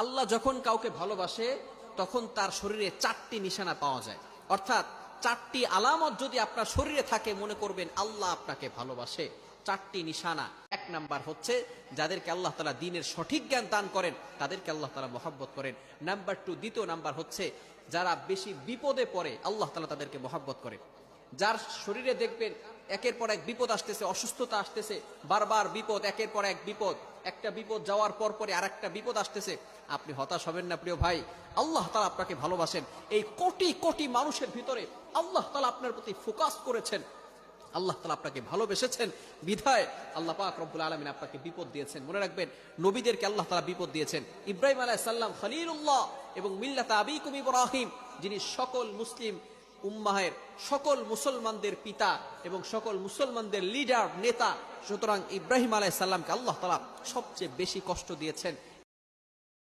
আল্লাহ যখন কাউকে ভালোবাসে তখন তার শরীরে 4টি নিশানা পাওয়া যায়, অর্থাৎ 4টি আলামত যদি আপনার শরীরে থাকে মনে করবেন আল্লাহ আপনাকে ভালোবাসে। 4টি নিশানা। 1 নাম্বার হচ্ছে যাদেরকে আল্লাহ তাআলা দ্বীনের সঠিক জ্ঞান দান করেন তাদেরকে আল্লাহ তাআলা মহব্বত করেন। নাম্বার 2, দ্বিতীয় নাম্বার হচ্ছে যারা বেশি বিপদে পড়ে আল্লাহ তাআলা তাদেরকে মহব্বত করেন। যার শরীরে দেখবেন একের পর এক বিপদ আসতেছে, অসুস্থতা আসতেছে, বারবার বিপদ, একের পর এক বিপদ, একটা বিপদ যাওয়ার পর পরে আরেকটা বিপদ আসতেছে, আপনি হতাশ হবেন না প্রিয় ভাই। আল্লাহ তাআলা আপনাকে ভালোবাসেন। এই কোটি কোটি মানুষের ভিতরে আল্লাহ তাআলা আপনার প্রতি ফোকাস করেছেন, আল্লাহ তাআলা আপনাকে ভালোবেসেছেন বিধায় আল্লাহ পাক রব্বুল আলামিন আপনাকে বিপদ দিয়েছেন। মনে রাখবেন নবীদেরকে আল্লাহ তাআলা বিপদ দিয়েছেন। ইব্রাহিম আলাইহিস সালাম খলিলুল্লাহ এবং মিল্লাতা আবিকুম ইব্রাহিম, যিনি সকল মুসলিম উম্মাহের সকল মুসলমানদের পিতা এবং সকল মুসলমানদের লিডার নেতা, সুতরাং ইব্রাহিম আলাইহিস সালামকে আল্লাহ তাআলা সবচেয়ে বেশি কষ্ট দিয়েছেন।